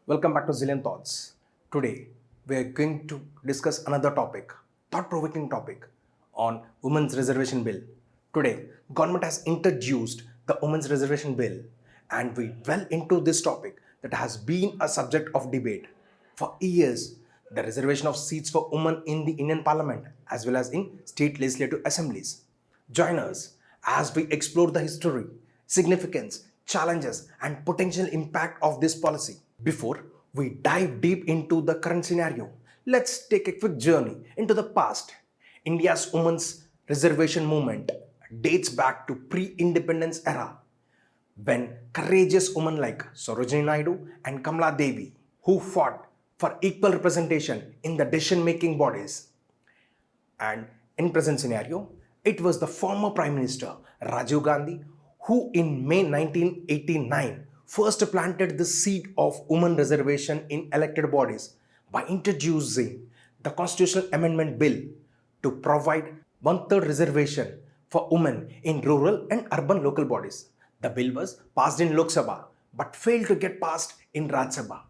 Welcome back to Zillion Thoughts. Today, we are going to discuss another topic, thought-provoking topic on Women's Reservation Bill. Today, government has introduced the Women's Reservation Bill and we dwell into this topic that has been a subject of debate for years. The reservation of seats for women in the Indian Parliament as well as in state legislative assemblies. Join us as we explore the history, significance, challenges, and potential impact of this policy. Before we dive deep into the current scenario, let's take a quick journey into the past. India's women's reservation movement dates back to pre-independence era when courageous women like Sarojini Naidu and Kamala Devi, who fought for equal representation in the decision-making bodies, and in present scenario, it was the former Prime Minister Rajiv Gandhi who in May 1989 first planted the seed of women reservation in elected bodies by introducing the Constitutional Amendment Bill to provide one-third reservation for women in rural and urban local bodies. The bill was passed in Lok Sabha but failed to get passed in Rajya Sabha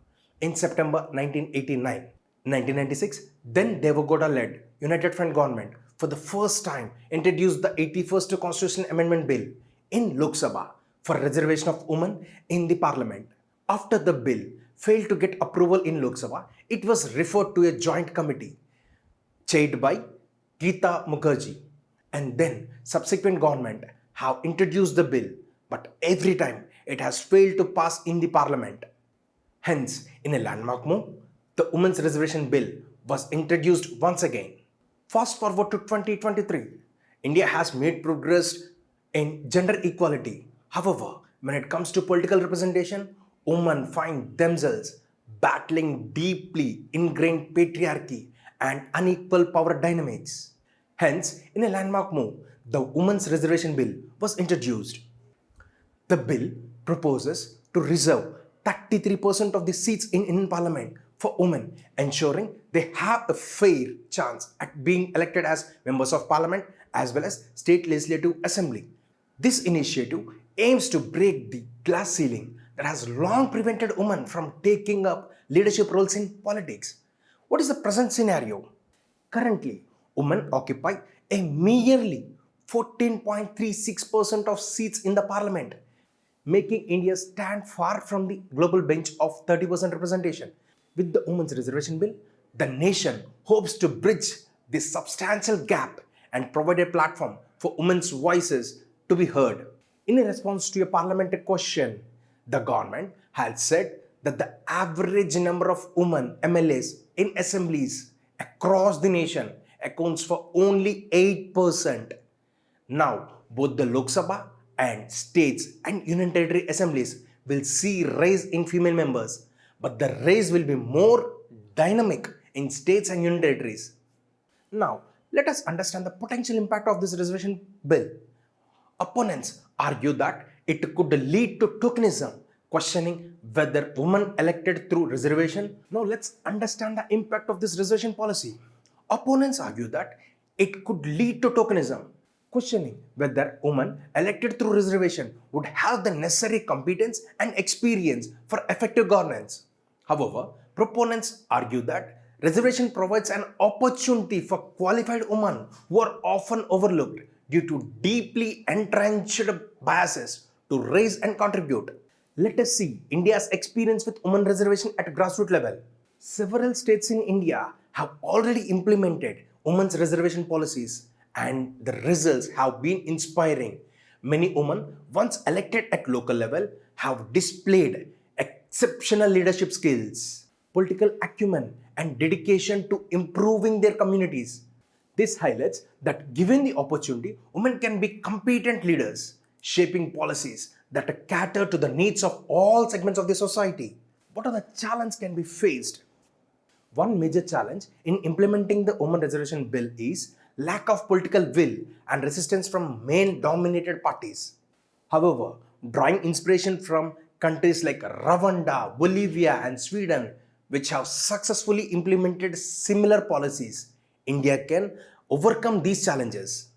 in September 1989. 1996, then Devagowda-led United Front government for the first time introduced the 81st Constitutional Amendment Bill in Lok Sabha for reservation of women in the parliament. After the bill failed to get approval in Lok Sabha, it was referred to a joint committee chaired by Geeta Mukherjee. And then subsequent government have introduced the bill, but every time it has failed to pass in the parliament. Hence, in a landmark move, the Women's Reservation Bill was introduced once again. Fast forward to 2023, India has made progress in gender equality. However, when it comes to political representation, women find themselves battling deeply ingrained patriarchy and unequal power dynamics. Hence, in a landmark move, the Women's Reservation Bill was introduced. The bill proposes to reserve 33% of the seats in Indian Parliament for women, ensuring they have a fair chance at being elected as members of Parliament as well as state legislative assembly. This initiative aims to break the glass ceiling that has long prevented women from taking up leadership roles in politics. What is the present scenario? Currently, women occupy a merely 14.36% of seats in the parliament, making India stand far from the global bench of 30% representation. With the Women's Reservation Bill, the nation hopes to bridge this substantial gap and provide a platform for women's voices to be heard. In a response to a parliamentary question, the government has said that the average number of women MLAs in assemblies across the nation accounts for only 8%. Now, both the Lok Sabha and states and union territory assemblies will see rise in female members, but the rise will be more dynamic in states and union territories. Now, let us understand the potential impact of this reservation bill. Opponents argue that it could lead to tokenism, questioning whether women elected through reservation. Now, let's understand the impact of this reservation policy. Opponents argue that it could lead to tokenism, questioning whether women elected through reservation would have the necessary competence and experience for effective governance. However, proponents argue that reservation provides an opportunity for qualified women who are often overlooked due to deeply entrenched biases to raise and contribute. Let us see India's experience with women reservation at grassroots level. Several states in India have already implemented women's reservation policies and the results have been inspiring. Many women once elected at local level have displayed exceptional leadership skills, political acumen and dedication to improving their communities. This highlights that given the opportunity, women can be competent leaders, shaping policies that cater to the needs of all segments of the society. What are the challenges can be faced? One major challenge in implementing the Women Reservation Bill is lack of political will and resistance from male-dominated parties. However, drawing inspiration from countries like Rwanda, Bolivia and Sweden, which have successfully implemented similar policies, India can overcome these challenges.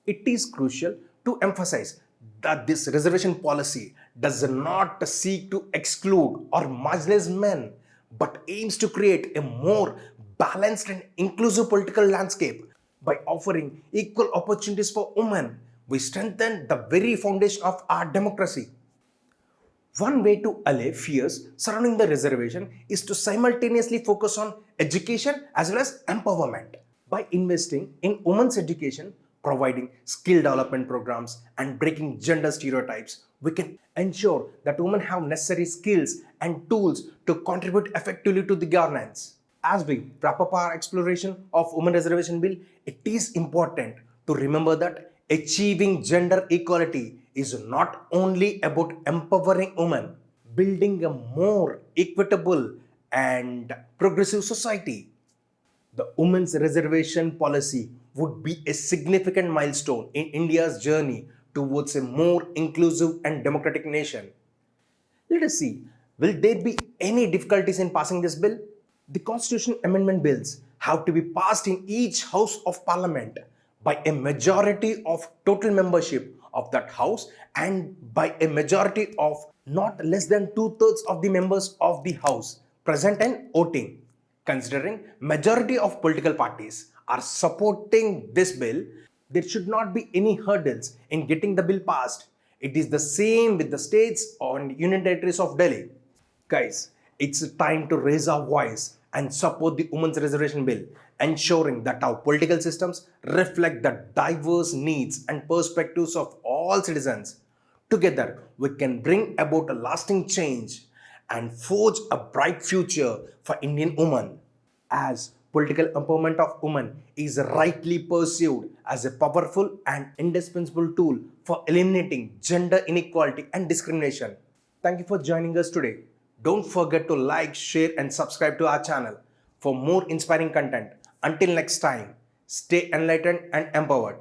It is crucial to emphasize that this reservation policy does not seek to exclude or marginalize men, but aims to create a more balanced and inclusive political landscape. By offering equal opportunities for women, we strengthen the very foundation of our democracy. One way to allay fears surrounding the reservation is to simultaneously focus on education as well as empowerment. By investing in women's education, providing skill development programs, and breaking gender stereotypes, we can ensure that women have necessary skills and tools to contribute effectively to the governance. As we wrap up our exploration of Women Reservation Bill, it is important to remember that achieving gender equality is not only about empowering women, building a more equitable and progressive society. The women's reservation policy would be a significant milestone in India's journey towards a more inclusive and democratic nation. Let us see, will there be any difficulties in passing this bill? The constitution amendment bills have to be passed in each house of parliament by a majority of total membership of that house and by a majority of not less than two-thirds of the members of the house present and voting. Considering majority of political parties are supporting this bill, there should not be any hurdles in getting the bill passed. It is the same with the states and union territories of Delhi. Guys, it's time to raise our voice and support the Women's Reservation Bill, ensuring that our political systems reflect the diverse needs and perspectives of all citizens. Together, we can bring about a lasting change and forge a bright future for Indian women. As political empowerment of women is rightly pursued as a powerful and indispensable tool for eliminating gender inequality and discrimination. Thank you for joining us today. Don't forget to like, share, and subscribe to our channel for more inspiring content. Until next time, stay enlightened and empowered.